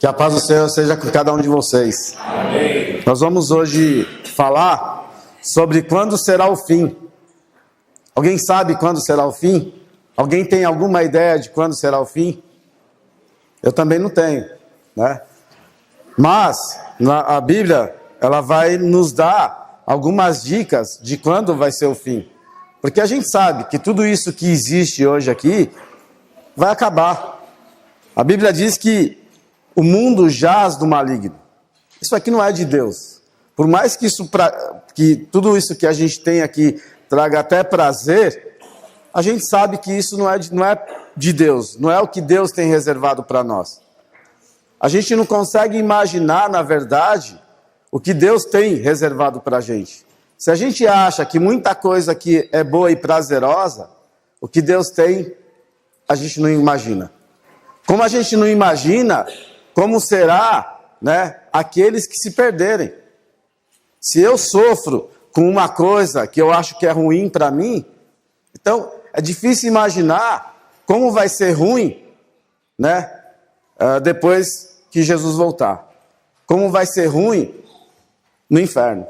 Que a paz do Senhor seja com cada um de vocês. Amém. Nós vamos hoje falar sobre quando será o fim. Alguém sabe quando será o fim? Alguém tem alguma ideia de quando será o fim? Eu também não tenho, né? Mas a Bíblia, ela vai nos dar algumas dicas de quando vai ser o fim. Porque a gente sabe que tudo isso que existe hoje aqui vai acabar. A Bíblia diz que o mundo jaz do maligno. Isso aqui não é de Deus. Por mais que tudo isso que a gente tem aqui traga até prazer, a gente sabe que isso não é de Deus. Não é o que Deus tem reservado para nós. A gente não consegue imaginar, na verdade, o que Deus tem reservado para a gente. Se a gente acha que muita coisa aqui é boa e prazerosa, o que Deus tem, a gente não imagina. Como a gente não imagina como será, né, aqueles que se perderem. Se eu sofro com uma coisa que eu acho que é ruim para mim, então é difícil imaginar como vai ser ruim, né, depois que Jesus voltar. Como vai ser ruim no inferno.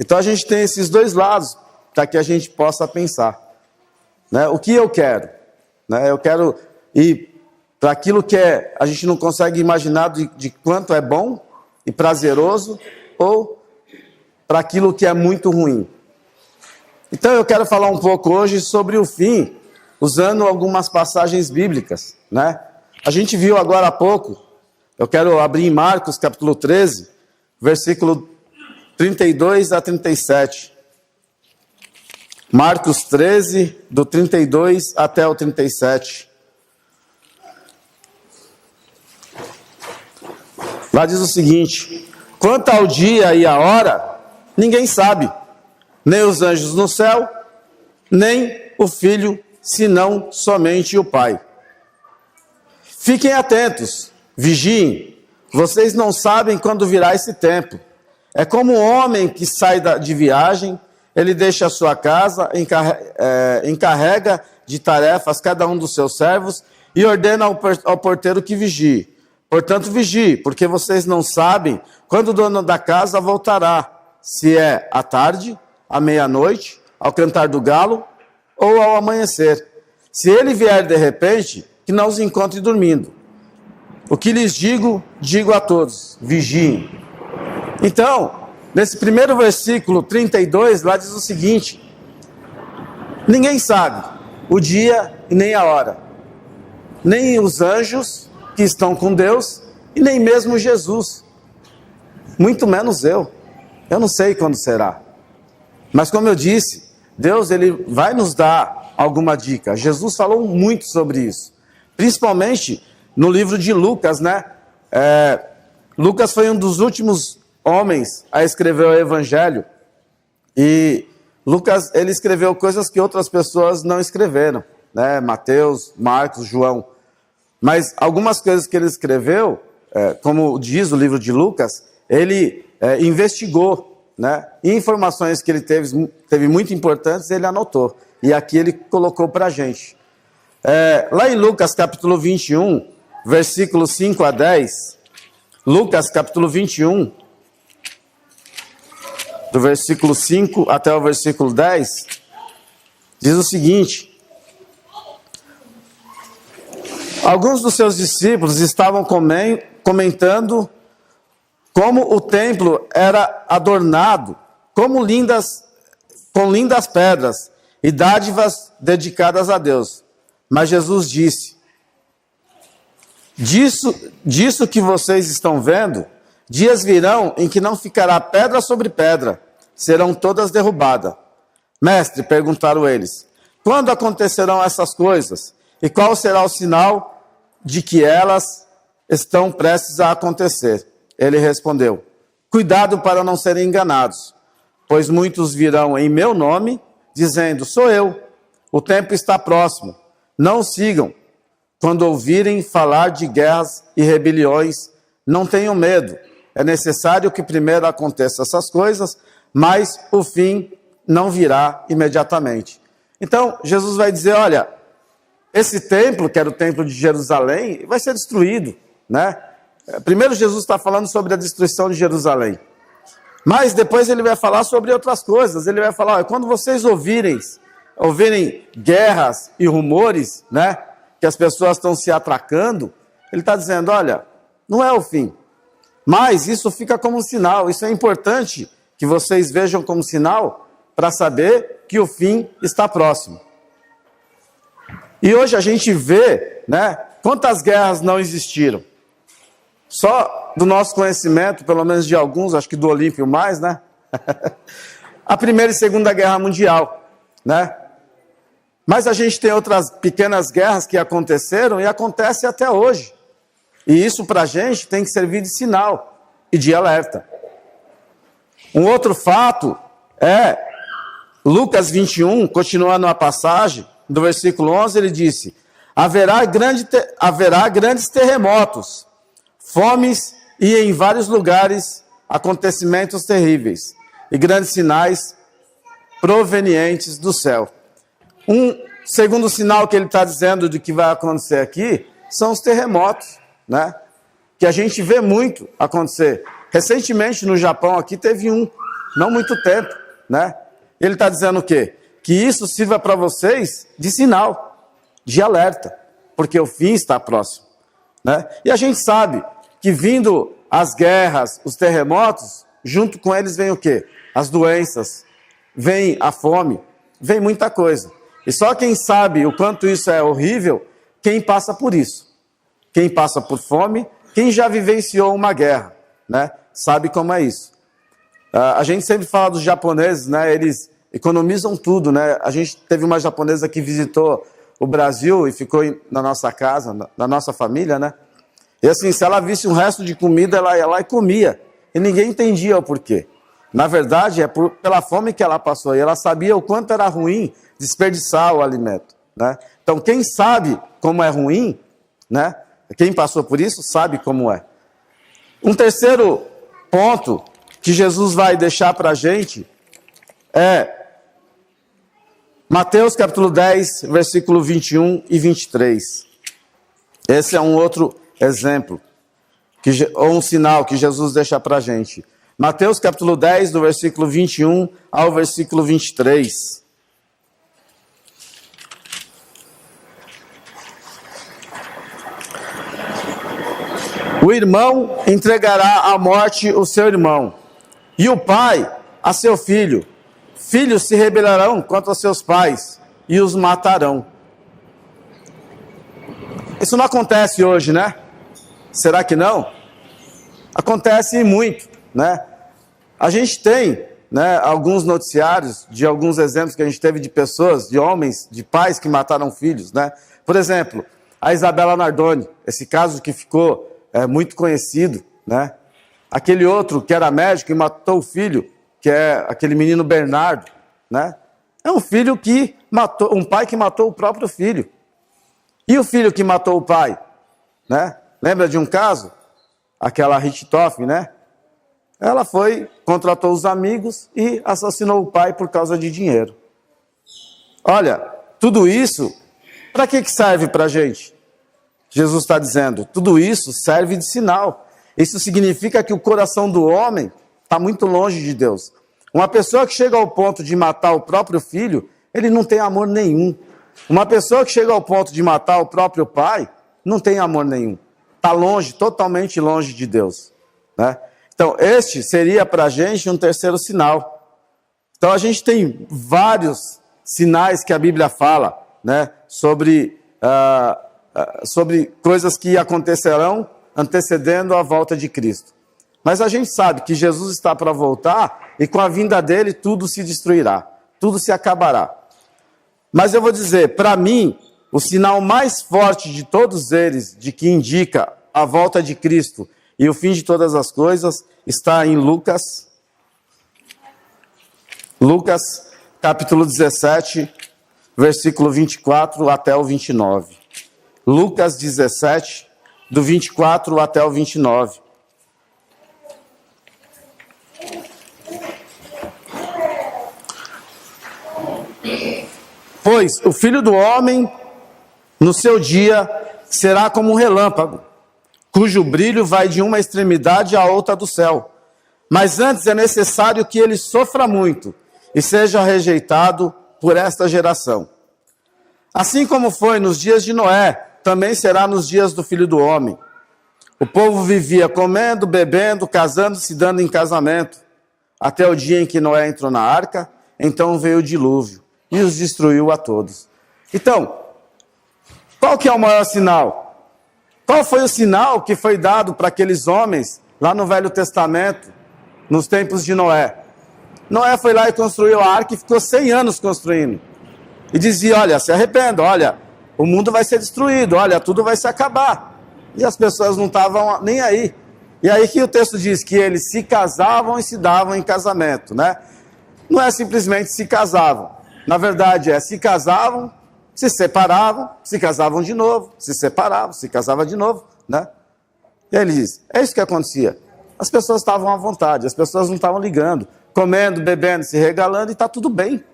Então a gente tem esses dois lados para que a gente possa pensar, né? O que eu quero? Né? Eu quero ir para aquilo que a gente não consegue imaginar de quanto é bom e prazeroso, ou para aquilo que é muito ruim. Então eu quero falar um pouco hoje sobre o fim, usando algumas passagens bíblicas, né? A gente viu agora há pouco, eu quero abrir em Marcos capítulo 13, versículo 32 a 37. Marcos 13, do 32 até o 37. Lá diz o seguinte: quanto ao dia e a hora, ninguém sabe, nem os anjos no céu, nem o Filho, senão somente o Pai. Fiquem atentos, vigiem, vocês não sabem quando virá esse tempo. É como um homem que sai de viagem, ele deixa a sua casa, encarrega de tarefas cada um dos seus servos e ordena ao porteiro que vigie. Portanto, vigie, porque vocês não sabem quando o dono da casa voltará, se é à tarde, à meia-noite, ao cantar do galo ou ao amanhecer. Se ele vier de repente, que não os encontre dormindo. O que lhes digo, digo a todos, vigiem. Então, nesse primeiro versículo 32, lá diz o seguinte: ninguém sabe o dia e nem a hora, nem os anjos que estão com Deus, e nem mesmo Jesus, muito menos eu não sei quando será, mas como eu disse, Deus ele vai nos dar alguma dica. Jesus falou muito sobre isso, principalmente no livro de Lucas, né? Lucas foi um dos últimos homens a escrever o Evangelho, e Lucas ele escreveu coisas que outras pessoas não escreveram, né? Mateus, Marcos, João. Mas algumas coisas que ele escreveu, como diz o livro de Lucas, ele investigou, né? E informações que ele teve muito importantes, ele anotou. E aqui ele colocou para a gente. Lá em Lucas capítulo 21, versículos 5 a 10, Lucas capítulo 21, do versículo 5 até o versículo 10, diz o seguinte: alguns dos seus discípulos estavam comentando como o templo era adornado, com lindas pedras e dádivas dedicadas a Deus. Mas Jesus disse: disso que vocês estão vendo, dias virão em que não ficará pedra sobre pedra, serão todas derrubadas. Mestre, perguntaram eles, quando acontecerão essas coisas? E qual será o sinal de que elas estão prestes a acontecer? Ele respondeu: cuidado para não serem enganados, pois muitos virão em meu nome, dizendo, sou eu, o tempo está próximo, não sigam. Quando ouvirem falar de guerras e rebeliões, não tenham medo, é necessário que primeiro aconteçam essas coisas, mas o fim não virá imediatamente. Então, Jesus vai dizer, olha, esse templo, que era o templo de Jerusalém, vai ser destruído, né? Primeiro Jesus está falando sobre a destruição de Jerusalém. Mas depois ele vai falar sobre outras coisas. Ele vai falar, quando vocês ouvirem guerras e rumores, né, que as pessoas estão se atracando, ele está dizendo, olha, não é o fim. Mas isso fica como um sinal. Isso é importante que vocês vejam como sinal para saber que o fim está próximo. E hoje a gente vê, né, quantas guerras não existiram. Só do nosso conhecimento, pelo menos de alguns, acho que do Olímpio mais, né? A Primeira e Segunda Guerra Mundial, né? Mas a gente tem outras pequenas guerras que aconteceram e acontecem até hoje. E isso para a gente tem que servir de sinal e de alerta. Um outro fato é Lucas 21, continuando a passagem, do versículo 11, ele disse, haverá grandes terremotos, fomes e em vários lugares acontecimentos terríveis e grandes sinais provenientes do céu. Um segundo sinal que ele está dizendo de que vai acontecer aqui são os terremotos, né? Que a gente vê muito acontecer. Recentemente no Japão aqui teve um, não muito tempo, né? Ele está dizendo o quê? Que isso sirva para vocês de sinal, de alerta, porque o fim está próximo, né? E a gente sabe que vindo as guerras, os terremotos, junto com eles vem o quê? As doenças, vem a fome, vem muita coisa. E só quem sabe o quanto isso é horrível, quem passa por isso. Quem passa por fome, quem já vivenciou uma guerra, né? Sabe como é isso. A gente sempre fala dos japoneses, né? Eles economizam tudo, né? A gente teve uma japonesa que visitou o Brasil e ficou na nossa casa, na nossa família, né? E assim, se ela visse um resto de comida, ela ia lá e comia. E ninguém entendia o porquê. Na verdade, é pela fome que ela passou. E ela sabia o quanto era ruim desperdiçar o alimento, né? Então, quem sabe como é ruim, né? Quem passou por isso sabe como é. Um terceiro ponto que Jesus vai deixar para a gente é Mateus capítulo 10, versículo 21 e 23. Esse é um outro exemplo, ou um sinal que Jesus deixa para a gente. Mateus capítulo 10, do versículo 21 ao versículo 23. O irmão entregará à morte o seu irmão, e o pai a seu filho. Filhos se rebelarão contra seus pais e os matarão. Isso não acontece hoje, né? Será que não? Acontece muito, né? A gente tem, né, alguns noticiários de alguns exemplos que a gente teve de pessoas, de homens, de pais que mataram filhos, né? Por exemplo, a Isabela Nardoni, esse caso que ficou muito conhecido, né? Aquele outro que era médico e matou o filho, que é aquele menino Bernardo, né? É um filho que matou, um pai que matou o próprio filho. E o filho que matou o pai, né? Lembra de um caso? Aquela Richthofen, né? Ela contratou os amigos e assassinou o pai por causa de dinheiro. Olha, tudo isso, para que serve para a gente? Jesus está dizendo, tudo isso serve de sinal. Isso significa que o coração do homem está muito longe de Deus. Uma pessoa que chega ao ponto de matar o próprio filho, ele não tem amor nenhum. Uma pessoa que chega ao ponto de matar o próprio pai, não tem amor nenhum. Está longe, totalmente longe de Deus, né? Então, este seria para a gente um terceiro sinal. Então, a gente tem vários sinais que a Bíblia fala, né, sobre coisas que acontecerão antecedendo a volta de Cristo. Mas a gente sabe que Jesus está para voltar e com a vinda dele tudo se destruirá, tudo se acabará. Mas eu vou dizer, para mim, o sinal mais forte de todos eles, de que indica a volta de Cristo e o fim de todas as coisas, está em Lucas capítulo 17, versículo 24 até o 29. Lucas 17, do 24 até o 29. Pois o Filho do Homem, no seu dia, será como um relâmpago, cujo brilho vai de uma extremidade à outra do céu. Mas antes é necessário que ele sofra muito e seja rejeitado por esta geração. Assim como foi nos dias de Noé, também será nos dias do Filho do Homem. O povo vivia comendo, bebendo, casando-se, dando em casamento, até o dia em que Noé entrou na arca, então veio o dilúvio e os destruiu a todos. Então, qual que é o maior sinal? Qual foi o sinal que foi dado para aqueles homens lá no Velho Testamento, nos tempos de Noé? Noé foi lá e construiu a arca e ficou 100 anos construindo. E dizia, olha, se arrependa, olha, o mundo vai ser destruído, olha, tudo vai se acabar. E as pessoas não estavam nem aí. E aí que o texto diz que eles se casavam e se davam em casamento, né? Não é simplesmente se casavam. Na verdade se casavam, se separavam, se casavam de novo, se separavam, se casavam de novo, né? E aí ele diz, é isso que acontecia. As pessoas estavam à vontade, as pessoas não estavam ligando, comendo, bebendo, se regalando e está tudo bem.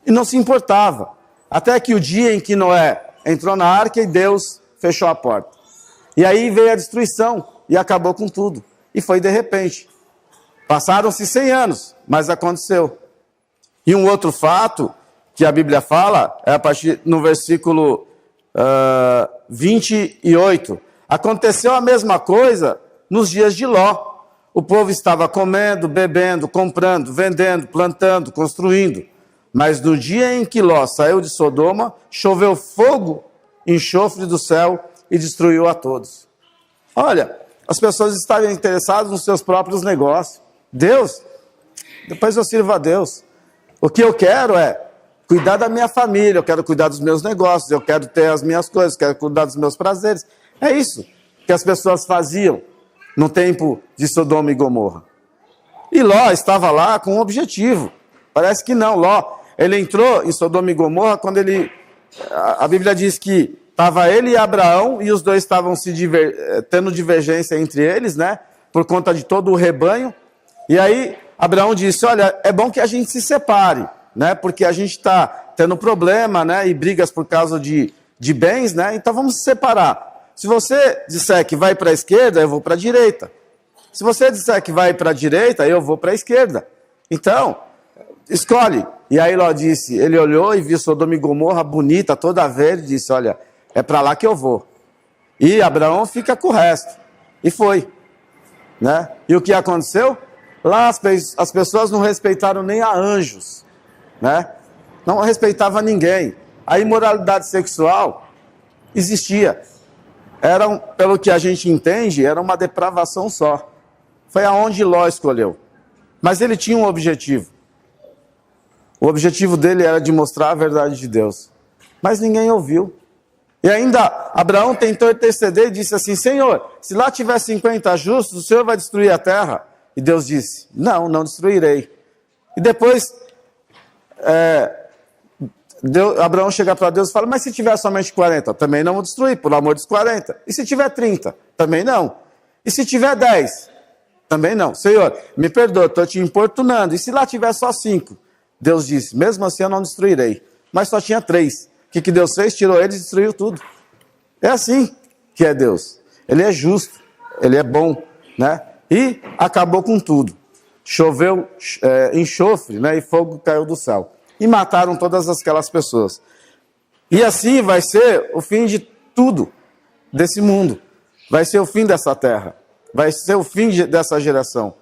E não se importava. Até que o dia em que Noé entrou na arca e Deus fechou a porta. E aí veio a destruição e acabou com tudo. E foi de repente. Passaram-se 100 anos, mas aconteceu. E um outro fato que a Bíblia fala, é a partir no versículo 28. Aconteceu a mesma coisa nos dias de Ló. O povo estava comendo, bebendo, comprando, vendendo, plantando, construindo. Mas no dia em que Ló saiu de Sodoma, choveu fogo, enxofre do céu e destruiu a todos. Olha, as pessoas estavam interessadas nos seus próprios negócios. Deus, depois eu sirvo a Deus. O que eu quero é cuidar da minha família, eu quero cuidar dos meus negócios, eu quero ter as minhas coisas, quero cuidar dos meus prazeres. É isso que as pessoas faziam no tempo de Sodoma e Gomorra. E Ló estava lá com um objetivo. Parece que não, Ló, ele entrou em Sodoma e Gomorra quando a Bíblia diz que estava ele e Abraão, e os dois estavam tendo divergência entre eles, né? Por conta de todo o rebanho. E aí Abraão disse, olha, é bom que a gente se separe, né? Porque a gente está tendo problema, né? E brigas por causa de bens, né? Então vamos se separar. Se você disser que vai para a esquerda, eu vou para a direita. Se você disser que vai para a direita, eu vou para a esquerda. Então, escolhe. E aí Ló disse, ele olhou e viu Sodoma e Gomorra bonita, toda verde, e disse, olha, é para lá que eu vou. E Abraão fica com o resto. E foi. Né? E o que aconteceu? Lá as pessoas não respeitaram nem a anjos. Né? Não respeitava ninguém. A imoralidade sexual existia. Pelo que a gente entende, era uma depravação só. Foi aonde Ló escolheu. Mas ele tinha um objetivo. O objetivo dele era de mostrar a verdade de Deus. Mas ninguém ouviu. E ainda Abraão tentou interceder e disse assim, Senhor, se lá tiver 50 justos, o Senhor vai destruir a terra? E Deus disse, não destruirei. E depois, Abraão chega para Deus e fala, mas se tiver somente 40? Também não vou destruir, por amor dos 40. E se tiver 30? Também não. E se tiver 10? Também não. Senhor, me perdoa, estou te importunando. E se lá tiver só 5? Deus disse, mesmo assim eu não destruirei. Mas só tinha 3. O que Deus fez? Tirou eles e destruiu tudo. É assim que é Deus. Ele é justo, ele é bom, né? E acabou com tudo. Choveu enxofre, né? E fogo caiu do céu. E mataram todas aquelas pessoas. E assim vai ser o fim de tudo desse mundo. Vai ser o fim dessa terra. Vai ser o fim dessa geração.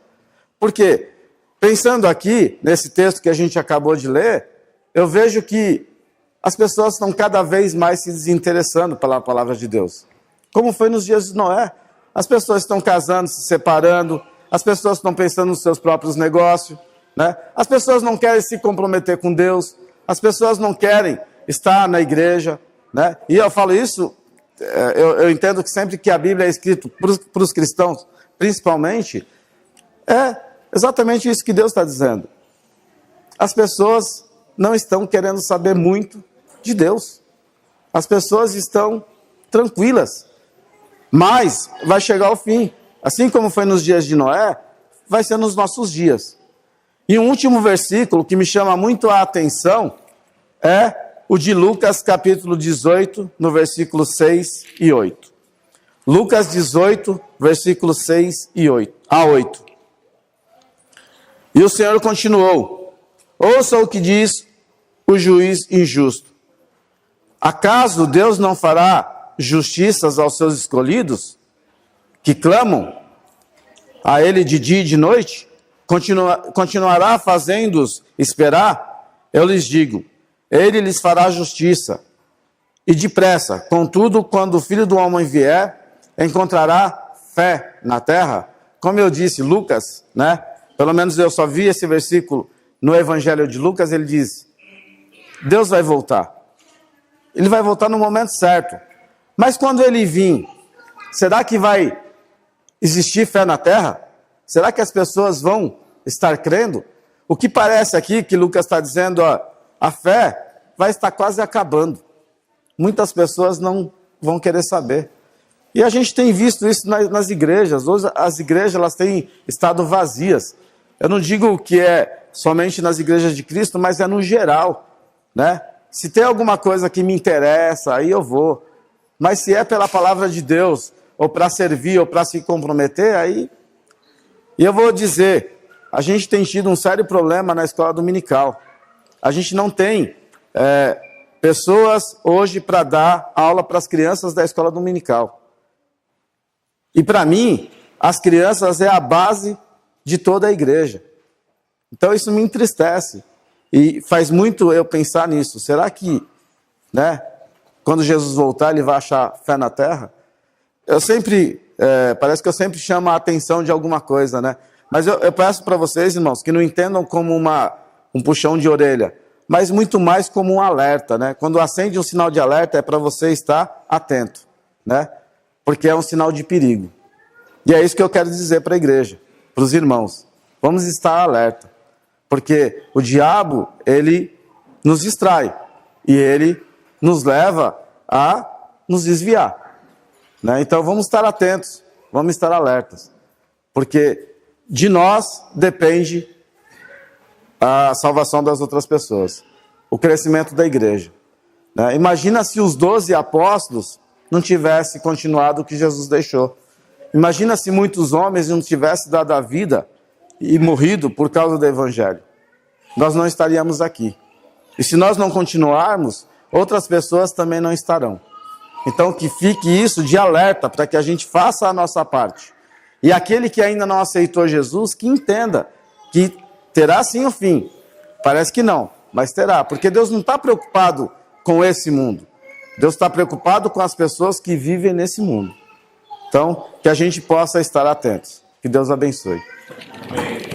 Por quê? Pensando aqui, nesse texto que a gente acabou de ler, eu vejo que as pessoas estão cada vez mais se desinteressando pela palavra de Deus. Como foi nos dias de Noé. As pessoas estão casando, se separando, as pessoas estão pensando nos seus próprios negócios, né? As pessoas não querem se comprometer com Deus, as pessoas não querem estar na igreja, né? E eu falo isso, eu entendo que sempre que a Bíblia é escrita para os cristãos, principalmente, é exatamente isso que Deus está dizendo. As pessoas não estão querendo saber muito de Deus. As pessoas estão tranquilas. Mas vai chegar o fim. Assim como foi nos dias de Noé, vai ser nos nossos dias. E um último versículo que me chama muito a atenção é o de Lucas capítulo 18, no versículo 6 e 8. Lucas 18, versículos 6 a 8. E o Senhor continuou: ouça o que diz o juiz injusto. Acaso Deus não fará justiças aos seus escolhidos, que clamam a Ele de dia e de noite? Continuará fazendo-os esperar? Eu lhes digo, Ele lhes fará justiça, e depressa. Contudo, quando o Filho do Homem vier, encontrará fé na terra? Como eu disse, Lucas, né? Pelo menos eu só vi esse versículo no Evangelho de Lucas. Ele diz: Deus vai voltar. Ele vai voltar no momento certo. Mas quando ele vir, será que vai existir fé na terra? Será que as pessoas vão estar crendo? O que parece aqui que Lucas está dizendo, ó, a fé vai estar quase acabando. Muitas pessoas não vão querer saber. E a gente tem visto isso nas igrejas. Hoje as igrejas elas têm estado vazias. Eu não digo que é somente nas igrejas de Cristo, mas é no geral, né? Se tem alguma coisa que me interessa, aí eu vou. Mas se é pela palavra de Deus, ou para servir, ou para se comprometer, aí... E eu vou dizer, a gente tem tido um sério problema na escola dominical. A gente não tem pessoas hoje para dar aula para as crianças da escola dominical. E para mim, as crianças é a base de toda a igreja. Então isso me entristece. E faz muito eu pensar nisso. Será que, né, quando Jesus voltar, ele vai achar fé na terra? Eu sempre, parece que eu sempre chamo a atenção de alguma coisa, né? Mas eu peço para vocês, irmãos, que não entendam como um puxão de orelha, mas muito mais como um alerta, né? Quando acende um sinal de alerta, é para você estar atento, né? Porque é um sinal de perigo. E é isso que eu quero dizer para a igreja, para os irmãos. Vamos estar alerta. Porque o diabo, ele nos distrai. E ele nos leva a nos desviar, né? Então vamos estar atentos, vamos estar alertas. Porque de nós depende a salvação das outras pessoas. O crescimento da igreja, né? Imagina se os 12 apóstolos não tivessem continuado o que Jesus deixou. Imagina se muitos homens não tivessem dado a vida e morrido por causa do Evangelho. Nós não estaríamos aqui. E se nós não continuarmos, outras pessoas também não estarão. Então que fique isso de alerta para que a gente faça a nossa parte. E aquele que ainda não aceitou Jesus, que entenda que terá sim o fim. Parece que não, mas terá. Porque Deus não está preocupado com esse mundo. Deus está preocupado com as pessoas que vivem nesse mundo. Então, que a gente possa estar atentos. Que Deus abençoe. Amém.